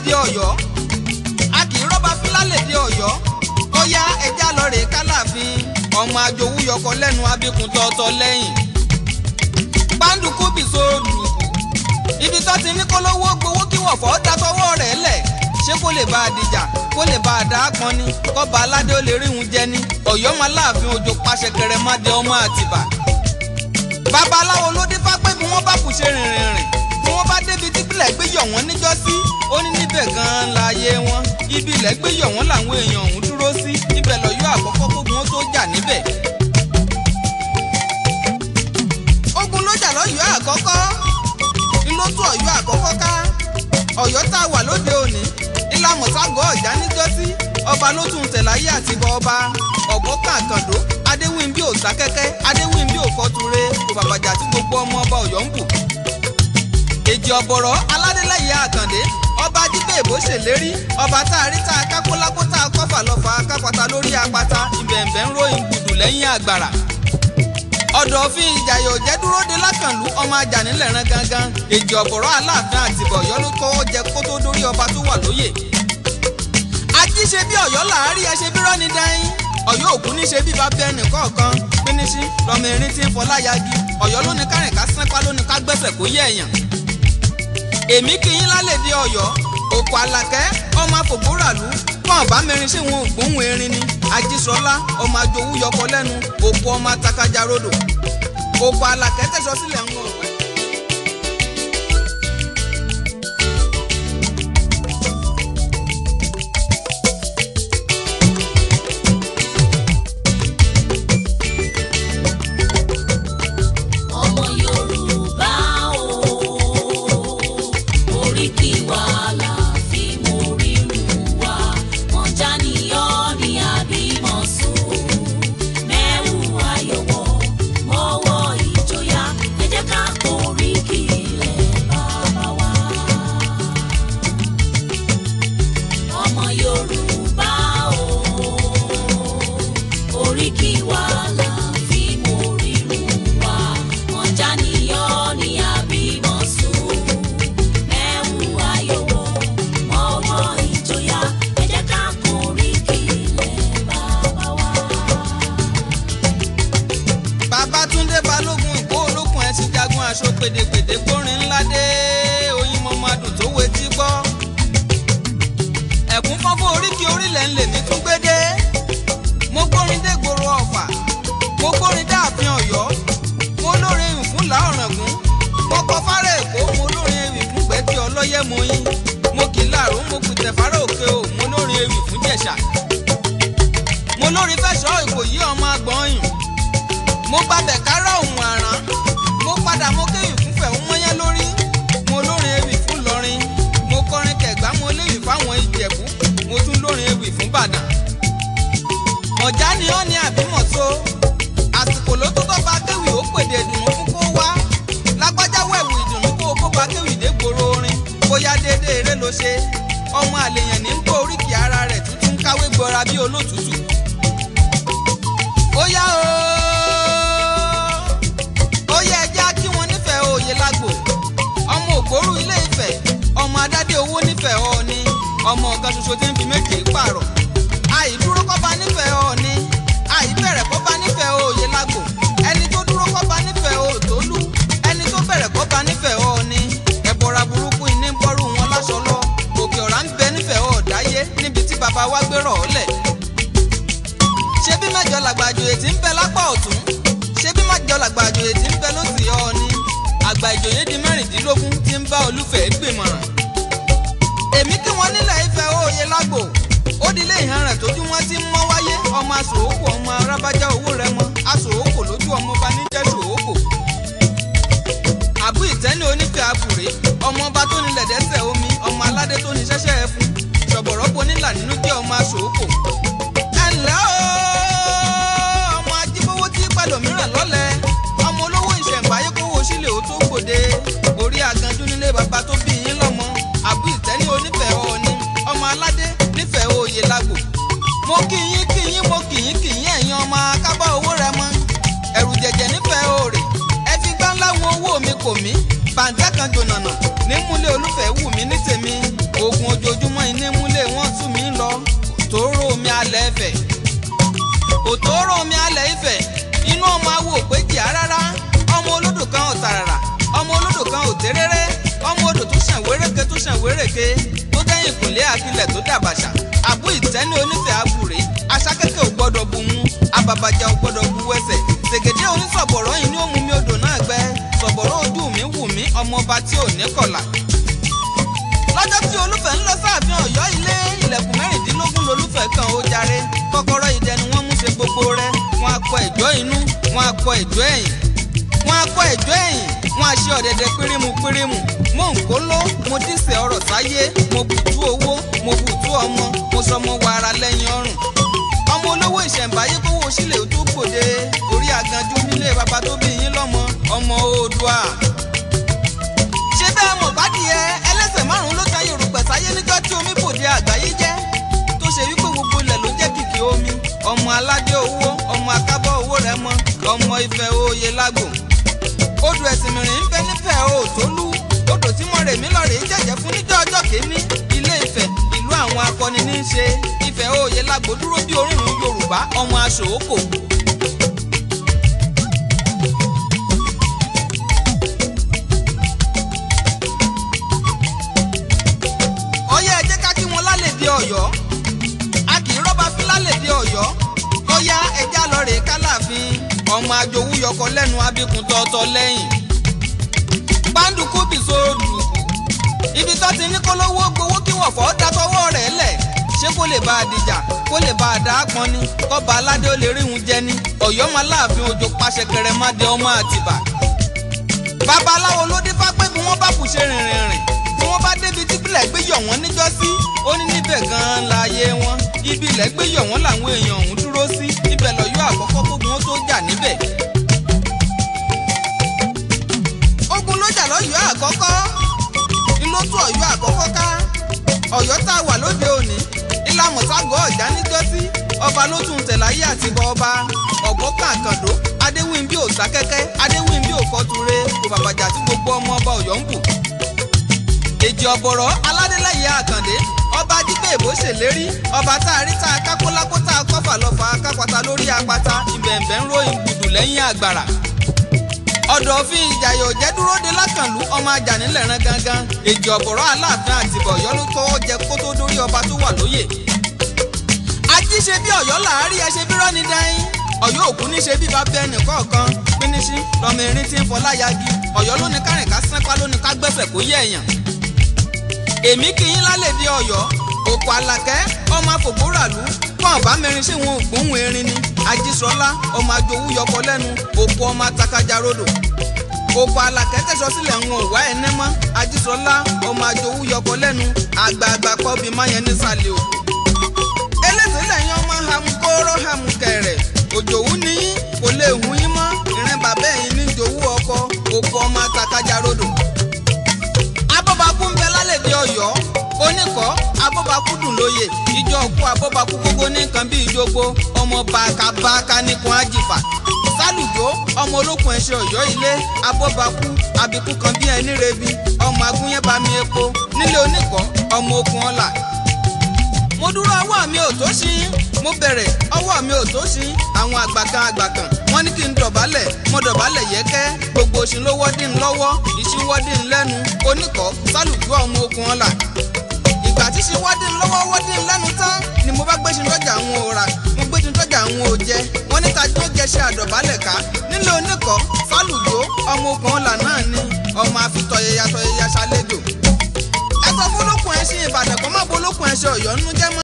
lálẹ́dí Ọ̀yọ́ a kì í rọ́bà fún lálẹ́dí Ọ̀yọ́ ó yá ẹja lọ rèé kálàfin ọmọ àjòwú yọkọ lẹ́nu abíkun tọ́tọ́ lẹ́yìn pàǹdùkú bìsòdù ibi tó ti ní kólówó gbowó kí wọ̀fọ́ dátọwọ́ rẹ̀ lẹ̀ ṣé kó lè bá a dìjà kó lè bá a dá a pọn ni kọ́ba aládé ó lè rí ìhun jẹ ni Ọ̀yọ́ máa láàfin òjò pàṣẹ kẹrẹmọdé ọmọ Àtìbà babaláwo ló dé fá pé bí wọ́n bá kù ṣe rìnrìn bí wọ́n bá débi tí ìbílẹ̀ gbé yọ̀ wọ́n níjọ́sí ó ní níbẹ̀ gan-an láàyè wọn ibi ilẹ̀ gbé yọ̀ wọ́n làwọn èèyàn ọ̀hún dúró sí ibẹ̀ lọ́yọ́ àkọ́kọ́ gbógun ó tó jà níbẹ̀. ogun ló jà lọ́yọ́ àkọ́kọ́ ló tún Ọ̀yọ́ àkọ́kọ́ ká Ọ̀yọ́ tá a wà lóde òní ìlàmọ̀ságọ́ ọ̀já níjọ́sí ọba ló tún tẹ̀láyé àtibọ̀ ọba ọ̀gbọ́ kàkàndó adéwìnbí òsákẹ́kẹ́ adéwìnbí òfọ́ture kò bàbàjà tí gbogbo ọmọ ọba Ọ̀yọ́ ń bù. èjì ọ̀bọ̀rọ̀ aládélẹ́yẹ àkàndé ọba jíbẹ̀ èbó ṣèlérí ọba tá a rí tá a kákólákó tá a kọ́fà lọ́fà kápátá lórí apáta ìbẹ̀ǹbẹ̀ ń ròyìn gbùdù lẹ́yìn àgbàrà. ọ̀dọ̀fin ìjàyè òjẹ́ dúró de lákànlú ọmọ ajánilẹ̀ rán gangan èjì ọ̀bọ̀rọ̀ aláàfin àtìbọ̀ Ọ̀yọ́ ló kọ́wọ́ jẹ kó tó dórí ọba tó wà lóyè. ají ṣe bí Ọ̀yọ́ làárí ẹ ṣe bí rọ́ni dáín Ọ̀yọ́ òkú ní ṣe bí bàbá ẹnì kọ̀ọ̀kan pínísí lọmọ erin tí ń fọlá yagi Ọ̀yọ́ ló ní kárìn ká sẹ́pá ló ní ká gbẹ́sẹ̀ kó yẹ èèyàn. èmi kì í lálẹ́dí Ọ̀yọ́ òkú Àlàkẹ́ ọmọ àfògbóràlú fún àbámẹ́rin ṣé wọn ò gbóhùn erin ni Ajísọlá ọmọ àjòwú yọkọ lẹ́nu òkú ọmọ atakaja rodò òkú Àlàkẹ́ tẹ̀sọ́ sílẹ̀ ń wọ̀ wẹ́. aṣọ pèdèpèdè gbórin ńlá dé oyin mọ́mọ́ adùn tó wetí gbọ́ ẹ̀kún fọ́fọ́ oríkì orílẹ̀ ńlẹ̀ mi tún gbé dé mo gbórin dé gbòòrò Ọ̀fà mo gbórin dé ààfin Ọ̀yọ́ mo lórin ewì fún Ìlá Ọ̀ràngún mo kọ fárẹ̀ Èkó mo lórin ewì fún Gbẹ̀tì Ọlọ́yẹ̀ Mọ̀yìn mo kì í láàrú mo kùtẹ̀ fárẹ̀ Òkè o mo lórin ewì fún Jẹ̀ṣà mo lórin Fẹ́ṣọ́ Ìkòyí ọmọ Àgbọ̀nyìn mo gbàbẹ̀ kárọ̀ òun àrán mo padà mo kéwì fún Fẹ̀hún mọ́yán lórí mo lórin ewì fún Ìlọrin mo kọrin Kẹ̀gbá mo léwì fáwọn Ìjẹ̀bú mo tún lórin ewì fún Ìbàdàn. ọ̀já ni ọ́ ní àbímọ̀tó àsìkò ló tó tọ́ba kéwì ó pèdè ìdùnnú fún kó wá lágbájá wẹ̀wù ìdùnnú kó bá kéwì dé gbòòrò orin bóyá déédéé eré ló ṣe ọmọ àlèyàn ní ń gbọ́ oríkì ara rẹ̀ tuntun káwé gbọ́ra bí olótùtù. ó yá ó yẹ ẹjá kí wọ́n nífẹ̀ẹ́ òye lágbo ọmọ ògbórú Ilé Ifẹ̀ ọmọ adádé owó nífẹ̀ẹ́ Ọọ̀ni ọmọ ọ̀gá ṣoṣo tí ń fi méje pààrọ̀ àìdúró kọ́ba nífẹ̀ẹ́ Ọọ̀ni àìbẹ̀rẹ̀ kọ́ba nífẹ̀ẹ́ òye lágbo ẹni tó dúró kọ́ba nífẹ̀ẹ́ Òtólú ẹni tó bẹ̀rẹ̀ kọ́ba nífẹ̀ẹ́ Ọọ̀ni ẹ̀bọ̀ra burúkú iní ń bọ́rù wọn láṣọ lọ òkè ọ̀rá ń bẹ nífẹ̀ẹ́ Ọ̀dáyé níbi tí bàbá wa gbé rọ̀ ọ́lẹ̀ ṣé bí mẹ́jọ làgbàjòyè tí ń bẹ lápá ọ̀tún ṣé bí mẹ́jọ làgbàjòyè tí ń bẹ lósì Ọọ̀ni àgbà ìjòyè di 16 tí ń bá Olúfẹ̀ gbìmọ̀ràn. èmi kí wọ́n nílẹ̀ Ifẹ̀ òye lágbo ó di ilé ìhànrẹ̀ tójú wọn ti ń mọ́ wáyé ọmọ asòókò ọmọ arábájá owó rẹ mọ́ asòókò lójú ọmọ bá níjẹ́ sòókò. àbú ìtẹ́ni onífẹ̀ àbúrẹ́ ọmọ ọba tó nílẹ̀ dẹ́sẹ̀ omi ọmọ aládé tó ní ṣẹ́ṣẹ́ ẹ̀fún ṣọ̀bọ̀rọ̀ bonílà nínú jẹ́ ọmọ asòókò. ẹnlẹ́ ọmọ ajíbówó tí pẹ̀lòmíràn lọ́lẹ̀ ọmọ olówó ìṣẹ̀ǹbáyé kówó sílẹ̀ ó tó gbòde orí àgànjú nílé bàbá tó bí yín lọ́mọ àbú ìtẹ́ni onífẹ̀ Ọọ̀ni ọmọ aládé nífẹ̀ẹ́ òye lágbo. mo kì yín mo kì yín ẹ̀yin ọmọ akábọ̀ owó rẹ mọ́ ẹ̀rù jẹ̀jẹ̀ nífẹ̀ẹ́ òòrè ẹ fi gbá ńlá wọn owó mi kò mí bàǹtẹ́ kan jònànà ní múlẹ̀ Olúfẹ̀ wù mí ní tèmi ogun ojoojúmọ́ iní múlẹ̀ wọ́n tú mi lọ òtòrò omi alẹ́ Ifẹ̀ òtòrò omi alẹ́ Ifẹ̀ inú ọmọ awo òpéjì rárá ọmọ olódò kan ọ̀tàràrà ọmọ olódò kan òtéréré ọmọ odò tó ṣàn wéréke tó dẹ́yìn ìkùnlé àkilẹ̀ tó dàbàṣà àbú ìtẹ́ni onífẹ̀ àbúrè aṣákẹ́kẹ́ ò gbọ́dọ̀ bu mú abàbàjà ò gbọ́dọ̀ bu wẹsẹ̀ ṣègèdè onísọ̀bọ̀rọ̀ yìí ni ó mú mi odò náà gbẹ sọ̀bọ̀rọ̀ ojú mi wù mí ọmọọba tí ò ní kọ̀là. lọ́jọ́ tí Olúfẹ̀ ń lọ sáàfin Ọ̀yọ́ ilé ilẹ̀kùn 16 lolúfẹ̀ kan ó jàre kọ́kọ́rọ́ idẹ ni wọ́n mú ṣe gbogbo rẹ̀ wọ́n akọ ẹ̀jọ́ inú wọ́n akọ ẹ̀jọ́ ẹ̀yìn wọ́n akọ ẹ̀jọ́ ẹ̀yìn wọ́n aṣẹ ọ̀dẹ̀dẹ̀ pírímù mo ń kó ló mo díṣẹ́ ọ̀rọ̀ sáyé mo bùtú owó mo bùtú ọmọ mo sọmọ wàrà lẹ́yìn ọrùn ọmọ olówó ìṣẹ̀ǹbáyé kówó sílẹ̀ tó gbòde orí àgànjú nílé bàbá tó bí yín lọ́mọ ọmọ Oòduà. ṣé bẹ́ẹ̀ mọ̀ bádìẹ ẹlẹ́sẹ̀ márùn-ún ló táyé rúpẹ̀ sáyé níjọ́ tí omi bòde àgbáyé jẹ́ tó ṣe wípé gbogbo ilẹ̀ ló jẹ́ kìkì omi ọmọ aládé owó ọmọ akábọ̀ owó rẹ̀ mọ ọmọ Ifẹ̀ òye lágbo odò ẹ̀sìn mìíràn ń bẹ nífẹ̀ Òtólú odò tí mo rè mí lọ́rẹ̀ẹ́ jẹ̀jẹ̀ fún níjọ́ ọjọ́ kìíní Ilé Ifẹ̀ ìlú àwọn akọni ní í ṣe Ifẹ̀ òye lágbo dúró bí orírun Yorùbá ọmọ aṣòókò. ọyẹ́ ẹ jẹ́ ká kí wọn lálẹ́dẹ̀ Ọ̀yọ́ a kì í rọ́bà fún lálẹ́dẹ̀ Ọ̀yọ́ ó yá ẹja lọ́rẹ̀ẹ́ kálàfin ọmọ àjòwú yọkọ lẹ́nu abíkun tọ́tọ́ lẹ́yìn pàǹdùkú bìsòdù ibi tó ti ní kólówó gbowó kí wọ́n fọ́ dátọ́wọ́ rẹ̀ lẹ̀ ṣé kó lè bá a dìjà kó lè bá a dá a pọn ni kọ́ba aládé ó lè ríhun jẹ ni Ọ̀yọ́ máa láàfin òjò pàṣẹ kẹrẹmádé ọmọ Àtìbà babaláwo ló dé fápẹ́ bí wọ́n bá kù ṣe rìnrìn tí wọ́n bá débi tí ìbílẹ̀ gbé yọ̀ wọ́n níjọ́sí ó ní níbẹ̀ gan-an láàyè wọn ibi ilẹ̀ gbé yọ̀ wọ́n làwọn èèyàn ọ̀hún dúró sí ibẹ̀ lọ́yọ́ àkọ́kọ́ kógun ó tó jà níbẹ̀. ogun ló jà lọ́yọ́ àkọ́kọ́ ìlú tó Ọ̀yọ́ àkọ́kọ́ ká Ọ̀yọ́ tá a wà lóde òní ìlàmọ̀ságọ́ ọ̀já níjọ́sí ọba ló tún tẹ̀láyé àti bọ ọba ọ̀gbọ́kà àkàndó adéwìnbí òsákẹ́kẹ́ adéwìnbí òkọ́ture kò bàbàjà tí gbogbo ọmọ ọba Ọ̀yọ́ ń bù. èjì ọ̀bọ̀rọ̀ aládélẹ́yẹ àkàndé ọba dígbé èbó ṣèlérí ọba tá a rí tá a kákó lákó tá a kọ́fà lọ́fà kápátá lórí apáta ìbẹ̀ǹbẹ̀ ń ròyìn gbùdù lẹ́yìn àgbàrá. ọ̀dọ̀fin ìjàyè òjẹ́ dúró de lákànlú ọmọ ajánilẹ̀ rán gangan èjì ọ̀bọ̀rọ̀ aláàfin àtìbọ̀ Ọ̀yọ́ ló tọ́wọ́ jẹ kó tó dórí ọba tó wà lóyè. ají ṣe bí Ọ̀yọ́ làárí ẹ ṣe bí rọ́ni dáín Ọ̀yọ́ òkú ní ṣe bí bàbá ẹnì kọ̀ọ̀kan pínísí lọmọ erin tí ń fọlá yagi Ọ̀yọ́ ló ní kárìnká sẹ́pá ló ní ká gbẹ́sẹ̀ kó yẹ èèyàn. èmi kì í lálẹ́dẹ̀ Ọ̀yọ́ òkú Àlàkẹ́ ọmọ àfòbóràlú fún àbámẹ́rin sí wọn ògbóhùn erin ni Ajísọlá ọmọ àjòwú yọkọ lẹ́nu òkú ọmọ atakaja rodò òkú Àlàkẹ́ tẹ̀sọ́ sílẹ̀ ń wá ẹ̀nẹ́ mọ́ Ajísọlá ọmọ àjòwú yọkọ lẹ́nu àgbààgbà kọ́bí máyẹn nísàlẹ̀ òkú. eléyìí lẹ́yìn ọmọ hàmú kóró hàmú kẹrẹ̀ òjòwú ní kò lè hùn yín mọ́ ìrìn bàbá ẹ̀yìn ní jòwú ọkọ òkú ọmọ atakaja rodò. abọ́bakú ń bẹ lálẹ́dẹ̀ Ọ̀yọ́ oníkọ́ abọ́bakú dùn lóye ìjọ òkú abọ́bakú gbogbo ní nǹkan bí ìjogbo ọmọ bàkàbàkà nìkan àjìfà sálùjó ọmọ olókùn ẹṣẹ Ọ̀yọ́ ilé abọ́bakú àbíkú kan bí ẹni rebi ọmọ agúnyẹ́bami epo nílé oníkọ́ ọmọ okùn ọ̀la. mo dúró ọwọ́ mi ò tó ṣí mo bẹ̀rẹ̀ ọwọ́ mi ò tó ṣí àwọn àgbàkan wọ́n ní kí n dọ̀bálẹ̀ mo dọ̀bálẹ̀ yẹ́kẹ́ gbogbo òṣì ló wọ́dí ń lọ́wọ́ ìṣí wọ́dí ń lẹ́nu oníkọ́ sálùjó ọmọ okùn ọ̀la. ìgbà tí ṣe wọ́dí ń lọ́wọ́ wọ́dí ń lẹ́nu tán ni mo bá gbéṣin dọ́jà àwọn òòrà mo gbéṣin dọ́jà àwọn òòjẹ́ wọ́n ní ká tó gẹṣẹ́ àdọ̀bálẹ̀ ká nílé oníkọ́ sálùjó ọmọ okùn ọ̀la náà ni ọmọ àfitọ̀yẹyà ṣàlejò. ẹ sọ fún olókùn ẹṣin Ìbàdàn kó má bo olókùn ẹṣin Ọ̀yọ́ nínú jẹ́ mọ́.